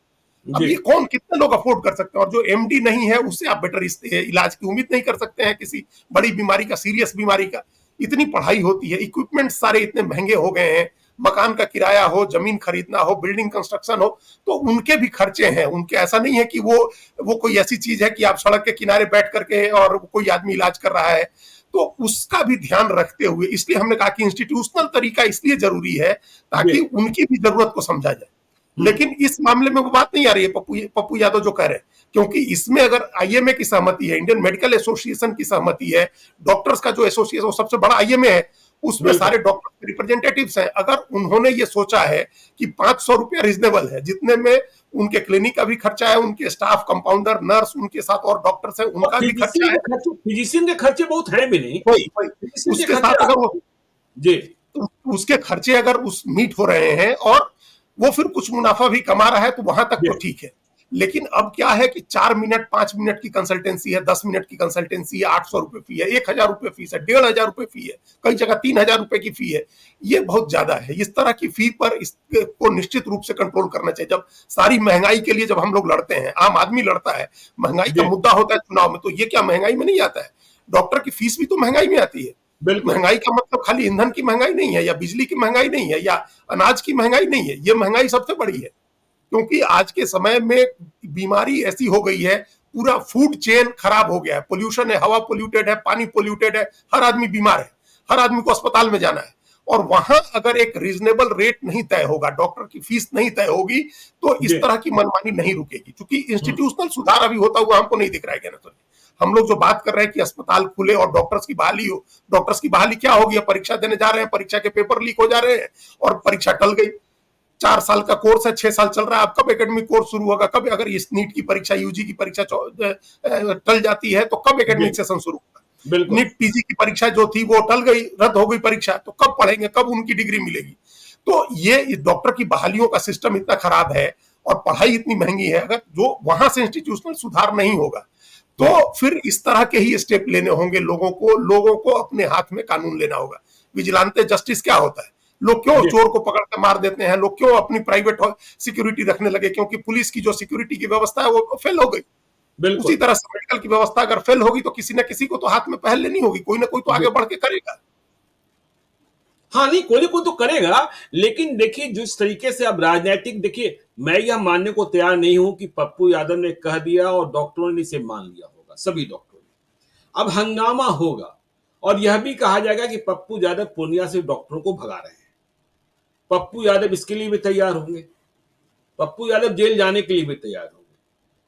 अब ये कौन, कितने लोग अफोर्ड कर सकते हैं? और जो एमडी नहीं है उससे आप बेटर इलाज की उम्मीद नहीं कर सकते हैं, किसी बड़ी बीमारी का, सीरियस बीमारी का। इतनी पढ़ाई होती है, इक्विपमेंट सारे इतने महंगे हो गए हैं, मकान का किराया हो, जमीन खरीदना हो, बिल्डिंग कंस्ट्रक्शन हो, तो उनके भी खर्चे हैं। उनके ऐसा नहीं है कि वो कोई ऐसी चीज है कि आप सड़क के किनारे बैठ करके और कोई आदमी इलाज कर रहा है। तो उसका भी ध्यान रखते हुए, इसलिए हमने कहा कि इंस्टीट्यूशनल तरीका इसलिए जरूरी है ताकि उनकी भी जरूरत को समझा जाए। लेकिन इस मामले में वो बात नहीं आ रही है पप्पू यादव जो कह रहे हैं, क्योंकि इसमें अगर आईएमए की सहमति है, इंडियन मेडिकल एसोसिएशन की सहमति है, डॉक्टर्स का जो एसोसिएशन, वो सबसे बड़ा आईएमए है, उसमें सारे डॉक्टर रिप्रेजेंटेटिव्स हैं। अगर उन्होंने ये सोचा है कि 500 रुपया रिजनेबल है, जितने में उनके क्लिनिक का भी खर्चा है, उनके स्टाफ, कंपाउंडर, नर्स, उनके साथ और डॉक्टर्स हैं, उनका भी खर्चा है,
फिजिशियन के खर्चे बहुत हैं भी नहीं,
उसके साथ अगर वो
जी,
तो उसके खर्चे अगर उस मीट हो रहे हैं और वो फिर कुछ मुनाफा भी कमा रहा है, तो वहां तक तो ठीक है। लेकिन अब क्या है कि 4 मिनट 5 मिनट की कंसल्टेंसी है, 10 मिनट की कंसल्टेंसी है, 800 रुपए फी है, 1000 रुपए फीस है, 1500 रुपए फी है, कई जगह 3000 रुपए की फी है। ये बहुत ज्यादा है। इस तरह की फी पर इसको निश्चित रूप से कंट्रोल करना चाहिए। जब सारी महंगाई के लिए जब हम लोग लड़ते हैं, आम आदमी लड़ता है, महंगाई का मुद्दा होता है चुनाव में, तो ये क्या महंगाई में नहीं आता है? डॉक्टर की फीस भी तो महंगाई में आती है। महंगाई का मतलब खाली ईंधन की महंगाई नहीं है, या बिजली की महंगाई नहीं है, या अनाज की महंगाई नहीं है। ये महंगाई सबसे बड़ी है, क्योंकि आज के समय में बीमारी ऐसी हो गई है, पूरा फूड चेन खराब हो गया है। पोल्यूशन है, हवा पोल्यूटेड है, पानी पोल्यूटेड है, हर आदमी बीमार है, हर आदमी को अस्पताल में जाना है। और वहां अगर एक रीजनेबल रेट नहीं तय होगा, डॉक्टर की फीस नहीं तय होगी, तो इस तरह की मनमानी नहीं रुकेगी। क्योंकि इंस्टीट्यूशनल सुधार अभी होता हुआ हमको नहीं दिख रहा है। ना, हम लोग जो बात कर रहे हैं कि अस्पताल खुले और डॉक्टर्स की बहाली हो, डॉक्टर्स की बहाली क्या होगी? परीक्षा देने जा रहे हैं, परीक्षा के पेपर लीक हो जा रहे हैं और परीक्षा टल गई। 4 साल का कोर्स है, 6 साल चल रहा है, अब कब एकेडमिक कोर्स शुरू होगा? कब, अगर इस नीट की परीक्षा, यूजी की परीक्षा टल जाती है, तो कब एकेडमिक सेशन शुरू होगा? नीट पीजी की परीक्षा जो थी वो टल गई, रद्द हो गई परीक्षा, तो कब पढ़ेंगे, कब उनकी डिग्री मिलेगी? तो ये डॉक्टर की बहालियों का सिस्टम इतना खराब है और पढ़ाई इतनी महंगी है, अगर जो वहां से इंस्टीट्यूशनल सुधार नहीं होगा, तो फिर इस तरह के ही स्टेप लेने होंगे लोगों को अपने हाथ में कानून लेना होगा। विजिलेंस जस्टिस क्या होता है? लोग क्यों चोर को पकड़ के मार देते हैं? लोग क्यों अपनी प्राइवेट सिक्योरिटी रखने लगे? क्योंकि पुलिस की जो सिक्योरिटी की व्यवस्था है वो फेल हो गई। उसी तरह से मेडिकल की व्यवस्था अगर फेल होगी, तो किसी न किसी को तो हाथ में पहल लेनी होगी, कोई ना कोई तो आगे बढ़ के करेगा।
हाँ, नहीं, कोई ना कोई तो करेगा। लेकिन देखिए, जिस तरीके से अब राजनीतिक, देखिए, मैं यह मानने को तैयार नहीं हूं कि पप्पू यादव ने कह दिया और डॉक्टरों ने इसे मान लिया होगा, सभी डॉक्टरों ने। अब हंगामा होगा और यह भी कहा जाएगा कि पप्पू यादव पूर्णिया से डॉक्टरों को भगा रहे हैं। पप्पू यादव इसके लिए भी तैयार होंगे, पप्पू यादव जेल जाने के लिए भी तैयार होंगे,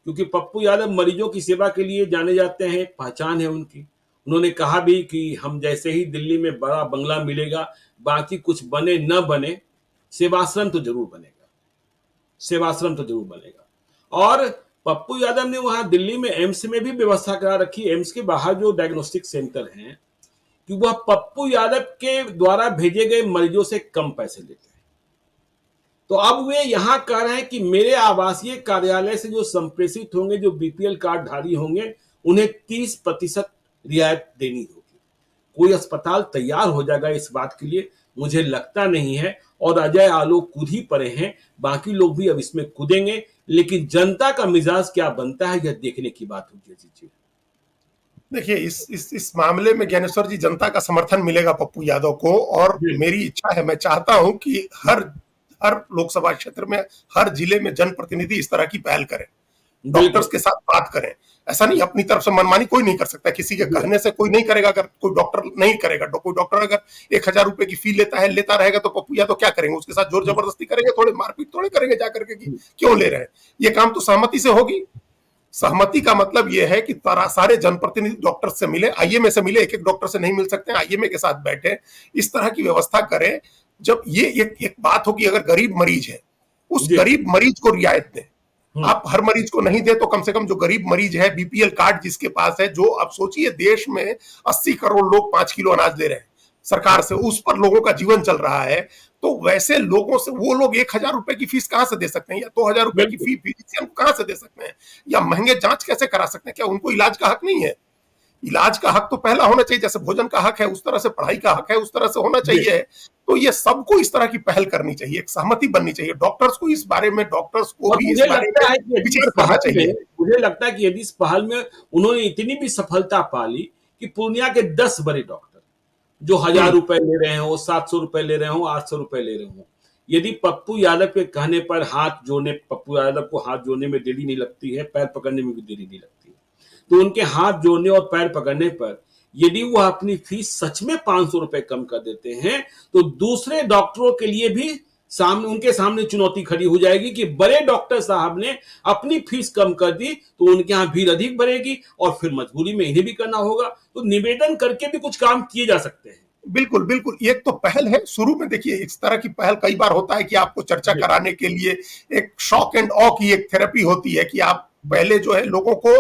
क्योंकि पप्पू यादव मरीजों की सेवा के लिए जाने जाते हैं, पहचान है उनकी। उन्होंने कहा भी कि हम जैसे ही दिल्ली में बड़ा बंगला मिलेगा, बाकी कुछ बने न बने, सेवाश्रम तो जरूर बनेगा। सेवाश्रम तो जरूर बनेगा। और पप्पू यादव ने वहां दिल्ली में एम्स में भी व्यवस्था करा रखी, एम्स के बाहर जो डायग्नोस्टिक सेंटर हैं, कि वह पप्पू यादव के द्वारा भेजे गए मरीजों से कम पैसे लेते हैं। तो अब वे यहां कह रहे हैं कि मेरे आवासीय कार्यालय से जो संप्रेषित होंगे, जो बीपीएल कार्ड धारी होंगे, उन्हें 30% रियायत देनी होगी। कोई अस्पताल तैयार हो जाएगा इस बात के लिए? मुझे लगता नहीं है। और अजय आलोक कूद ही पड़े हैं, बाकी लोग भी अब इसमें कूदेंगे, लेकिन जनता का मिजाज क्या बनता है यह देखने की बात होगी। जी
देखिए, इस मामले में ज्ञानेश्वर जी, जनता का समर्थन मिलेगा पप्पू यादव को, और
जी
मेरी इच्छा है, मैं चाहता हूं कि हर हर लोकसभा क्षेत्र में, हर जिले में जनप्रतिनिधि इस तरह की पहल करें, डॉक्टर्स
बिल्कुल।
के साथ बात करें। ऐसा नहीं, अपनी तरफ से मनमानी कोई नहीं कर सकता, किसी के कहने से कोई नहीं करेगा। अगर कोई डॉक्टर नहीं करेगा, कोई डॉक्टर अगर 1,000 रुपए की फी लेता रहेगा, तो पप्पू यादव क्या करेंगे? उसके साथ जोर जबरदस्ती करेंगे? थोड़े मारपीट थोड़े करेंगे जाकर के कि क्यों ले रहे हैं? ये काम तो सहमति से होगी। सहमति का मतलब यह है कि सारे जनप्रतिनिधि डॉक्टर से मिले, आईएमए से मिले, एक एक डॉक्टर से नहीं मिल सकते हैं, आईएमए के साथ बैठे, इस तरह की व्यवस्था करें। जब ये एक बात होगी, अगर गरीब मरीज है, उस गरीब मरीज को रियायत दें। आप हर मरीज को नहीं दे, तो कम से कम जो गरीब मरीज है, बीपीएल कार्ड जिसके पास है, जो आप सोचिए देश में 80 करोड़ लोग 5 किलो अनाज ले रहे हैं सरकार से, उस पर लोगों का जीवन चल रहा है, तो वैसे लोगों से वो लोग 1,000 रुपए की फीस कहां से दे सकते हैं, या 2,000 रुपए की फी फिजिशियन को कहां से दे सकते हैं, या महंगे जांच कैसे करा सकते हैं? क्या उनको इलाज का हक नहीं है? इलाज का हक तो पहला होना चाहिए, जैसे भोजन का हक है, उस तरह से पढ़ाई का हक है, उस तरह से होना चाहिए। तो ये सबको इस तरह की पहल करनी चाहिए, एक सहमति बननी चाहिए डॉक्टर्स को इस बारे में, डॉक्टर्स को भी इस बारे में विचार करना चाहिए।
मुझे लगता है कि यदि इस पहल में उन्होंने इतनी भी सफलता पाली कि पूर्णिया के 10 बड़े डॉक्टर जो 1,000 रुपए ले रहे हो, 700 रुपए ले रहे हो, 800 रुपए ले रहे हो, यदि पप्पू यादव के कहने पर पप्पू यादव को हाथ जोड़ने में देरी नहीं लगती है, पैर पकड़ने में भी देरी नहीं लगती है, तो उनके हाथ जोड़ने और पैर पकड़ने पर यदि वह अपनी फीस सच में 500 रुपए कम कर देते हैं, तो दूसरे डॉक्टरों के लिए भी उनके सामने चुनौती खड़ी हो जाएगी कि बड़े डॉक्टर साहब ने अपनी फीस कम कर दी, तो उनके यहां भीड़ अधिक बढ़ेगी और फिर मजबूरी में इन्हें भी करना होगा। तो निवेदन करके भी कुछ काम किए जा सकते हैं।
बिल्कुल बिल्कुल, एक तो पहल है। शुरू में देखिए, इस तरह की पहल कई बार होता है कि आपको चर्चा कराने के लिए एक शॉक एंड ऑ की एक थेरेपी होती है, कि आप पहले जो है लोगों को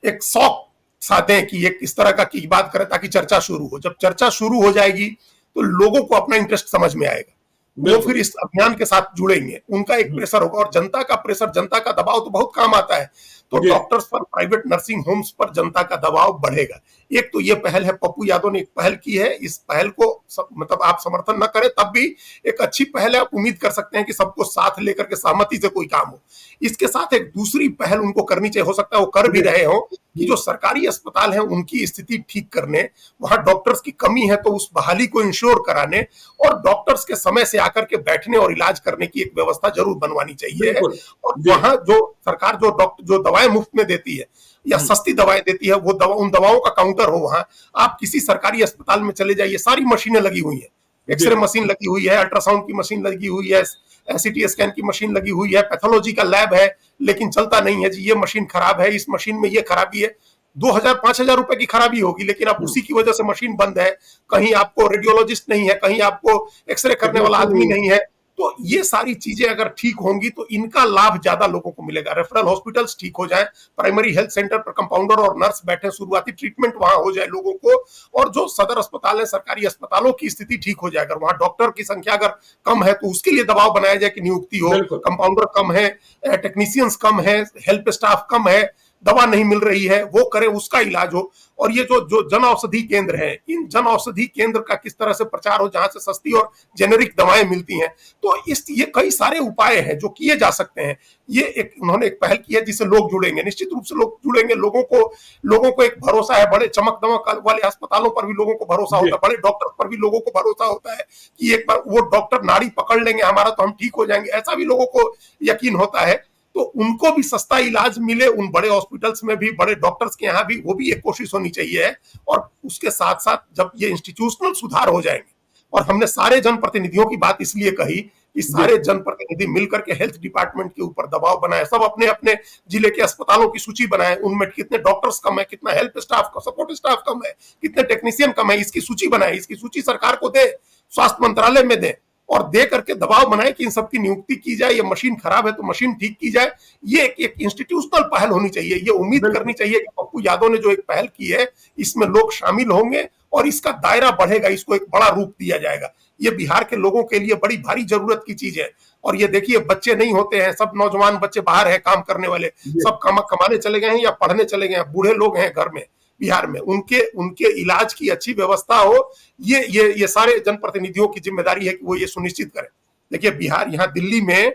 एक शॉक साधें, कि एक इस तरह का की बात करें ताकि चर्चा शुरू हो। जब चर्चा शुरू हो जाएगी तो लोगों को अपना इंटरेस्ट समझ में आएगा, वो फिर इस अभियान के साथ जुड़ेंगे, उनका एक प्रेशर होगा, और जनता का प्रेशर, जनता का दबाव तो बहुत काम आता है। तो डॉक्टर्स पर, प्राइवेट नर्सिंग होम्स पर जनता का दबाव बढ़ेगा। एक तो ये पहल है, पप्पू यादव ने एक पहल की है। इस पहल को मतलब आप समर्थन न करें तब भी एक अच्छी पहल है। आप उम्मीद कर सकते हैं कि सबको साथ लेकर के सहमति से कोई काम हो। इसके साथ एक दूसरी पहल उनको करनी चाहिए, हो सकता है वो कर भी रहे हो, कि जो सरकारी अस्पताल है उनकी स्थिति ठीक करने, वहां डॉक्टर्स की कमी है तो उस बहाली को इंश्योर कराने, और डॉक्टर्स के समय से आकर के बैठने और इलाज करने की एक व्यवस्था जरूर बनवानी चाहिए। और वहां जो सरकार जो दवाएं मुफ्त में देती है या सस्ती दवाएं देती है, वो उन दवाओं का काउंटर हो वहां। आप किसी सरकारी अस्पताल में चले जाइए, सारी मशीनें लगी हुई है, एक्सरे मशीन लगी हुई है, अल्ट्रासाउंड की मशीन लगी हुई है, सीटी स्कैन की मशीन लगी हुई है, पैथोलॉजी का लैब है, लेकिन चलता नहीं है जी, ये मशीन खराब है, इस मशीन में ये खराबी है। 2,000-5,000 रुपए की खराबी होगी, लेकिन आप उसी की वजह से मशीन बंद है, कहीं आपको रेडियोलॉजिस्ट नहीं है, कहीं आपको एक्सरे करने वाला आदमी नहीं है। तो ये सारी चीजें अगर ठीक होंगी तो इनका लाभ ज्यादा लोगों को मिलेगा। रेफरल हॉस्पिटल्स ठीक हो जाए, प्राइमरी हेल्थ सेंटर पर कंपाउंडर और नर्स बैठे, शुरुआती ट्रीटमेंट वहां हो जाए लोगों को, और जो सदर अस्पताल है, सरकारी अस्पतालों की स्थिति ठीक हो जाए। अगर वहां डॉक्टर की संख्या अगर कम है तो उसके लिए दबाव बनाया जाए कि नियुक्ति हो, कंपाउंडर कम है, टेक्नीशियंस कम है, हेल्प स्टाफ कम है, दवा नहीं मिल रही है, वो करे, उसका इलाज हो। और ये जो जन औषधि केंद्र है, इन जन औषधि केंद्र का किस तरह से प्रचार हो, जहां से सस्ती और जेनेरिक दवाएं मिलती हैं। तो ये कई सारे उपाय हैं जो किए जा सकते हैं। ये उन्होंने एक पहल की है जिससे लोग जुड़ेंगे, निश्चित रूप से लोग जुड़ेंगे। लोगों को एक भरोसा है, बड़े चमक दमक वाले अस्पतालों पर भी लोगों को भरोसा होता है, बड़े डॉक्टर पर भी लोगों को भरोसा होता है कि एक बार वो डॉक्टर नाड़ी पकड़ लेंगे हमारा तो हम ठीक हो जाएंगे, ऐसा भी लोगों को यकीन होता है। तो उनको भी सस्ता इलाज मिले, उन बड़े हॉस्पिटल्स में भी, बड़े डॉक्टर्स के यहाँ भी, वो भी एक कोशिश होनी चाहिए। और उसके साथ साथ जब ये इंस्टीट्यूशनल सुधार हो जाएंगे, और हमने सारे जनप्रतिनिधियों की बात इसलिए कही कि सारे जनप्रतिनिधि मिलकर के हेल्थ डिपार्टमेंट के ऊपर दबाव बनाए, सब अपने अपने जिले के अस्पतालों की सूची बनाए, उनमें कितने डॉक्टर्स कम है, कितना हेल्प स्टाफ का सपोर्ट स्टाफ कम है, कितने टेक्नीशियन कम है, इसकी सूची बनाए, इसकी सूची सरकार को दे, स्वास्थ्य मंत्रालय में दे, और दे करके दबाव बनाए कि इन सबकी नियुक्ति की जाए, ये मशीन खराब है तो मशीन ठीक की जाए। ये एक इंस्टीट्यूशनल पहल होनी चाहिए। ये उम्मीद करनी चाहिए कि पप्पू यादव ने जो एक पहल की है इसमें लोग शामिल होंगे और इसका दायरा बढ़ेगा, इसको एक बड़ा रूप दिया जाएगा। ये बिहार के लोगों के लिए बड़ी भारी जरूरत की चीज है। और ये देखिए, बच्चे नहीं होते हैं, सब नौजवान बच्चे बाहर हैं काम करने वाले, सब कमाने चले गए हैं या पढ़ने चले गए हैं, बूढ़े लोग हैं घर में बिहार में, उनके उनके इलाज की अच्छी व्यवस्था हो। ये सारे जनप्रतिनिधियों की जिम्मेदारी है कि वो ये सुनिश्चित करें। देखिए बिहार, यहाँ दिल्ली में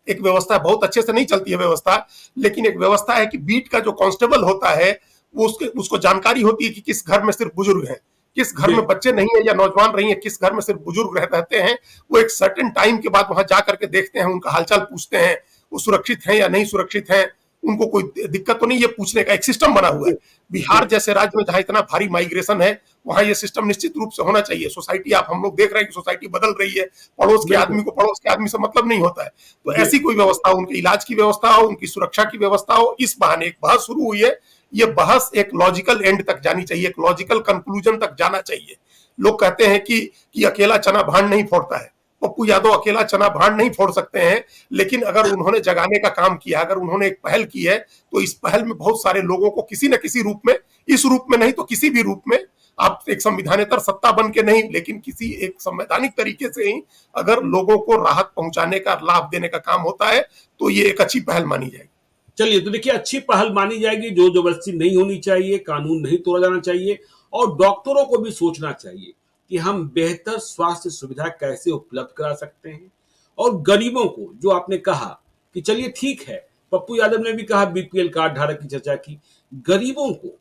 एक व्यवस्था बहुत अच्छे से नहीं चलती है व्यवस्था, लेकिन एक व्यवस्था है कि बीट का जो कांस्टेबल होता है वो उसको जानकारी होती है कि किस घर में सिर्फ बुजुर्ग हैं, किस घर में बच्चे नहीं है या नौजवान नहीं है, किस घर में सिर्फ बुजुर्ग रहते हैं। वो एक सर्टेन टाइम के बाद वहां जा करके देखते हैं, उनका हालचाल पूछते हैं, वो सुरक्षित हैं या नहीं सुरक्षित हैं, उनको कोई दिक्कत तो नहीं, ये पूछने का एक सिस्टम बना हुआ है। बिहार जैसे राज्य में जहां इतना भारी माइग्रेशन है, वहां ये सिस्टम निश्चित रूप से होना चाहिए। सोसाइटी, आप हम लोग देख रहे हैं कि सोसाइटी बदल रही है, पड़ोस के आदमी को पड़ोस के आदमी से मतलब नहीं होता है। तो ऐसी कोई व्यवस्था, उनके इलाज की व्यवस्था हो, उनकी सुरक्षा की व्यवस्था हो। इस बहाने एक बहस शुरू हुई है, ये बहस एक लॉजिकल एंड तक जानी चाहिए, एक लॉजिकल कंक्लूजन तक जाना चाहिए। लोग कहते हैं कि अकेला चना भांड नहीं फोड़ता है। पप्पू यादव अकेला चना भांड नहीं फोड़ सकते हैं, लेकिन अगर उन्होंने जगाने का काम किया, अगर उन्होंने एक पहल की है, तो इस पहल में बहुत सारे लोगों को किसी न किसी रूप में, इस रूप में नहीं तो किसी भी रूप में, आप एक संविधानेतर सत्ता बन के नहीं, लेकिन किसी एक संवैधानिक तरीके से ही अगर लोगों को राहत पहुंचाने का, लाभ देने का काम होता है, तो ये एक अच्छी पहल मानी जाएगी।
चलिए, तो देखिए, अच्छी पहल मानी जाएगी, जो जबरदस्ती नहीं होनी चाहिए, कानून नहीं तोड़ा जाना चाहिए, और डॉक्टरों को भी सोचना चाहिए कि हम बेहतर स्वास्थ्य सुविधा कैसे उपलब्ध करा सकते हैं। और गरीबों को, जो आपने कहा कि चलिए ठीक है, पप्पू यादव ने भी कहा, बीपीएल कार्ड धारक की चर्चा की, गरीबों को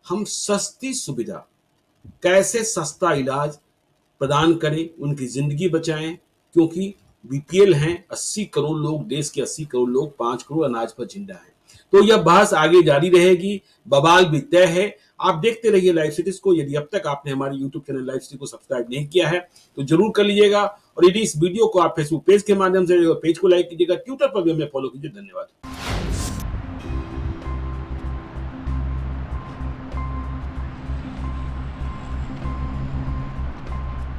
हम सस्ती सुविधा, कैसे सस्ता इलाज प्रदान करें, उनकी जिंदगी बचाएं, क्योंकि बीपीएल हैं 80 करोड़ लोग, देश के 80 करोड़ लोग 5 करोड़ अनाज पर जिंदा हैं। तो यह बहस आगे जारी रहेगी, बवाल भी तय है। आप देखते रहिए लाइव सिटीज को। यदि अब तक आपने हमारे यूट्यूब चैनल लाइव सिटी को सब्सक्राइब नहीं किया है तो जरूर कर लीजिएगा, और यदि इस वीडियो को आप फेसबुक पेज के माध्यम से पेज को लाइक कीजिएगा, ट्विटर पर भी हमें फॉलो कीजिए। धन्यवाद।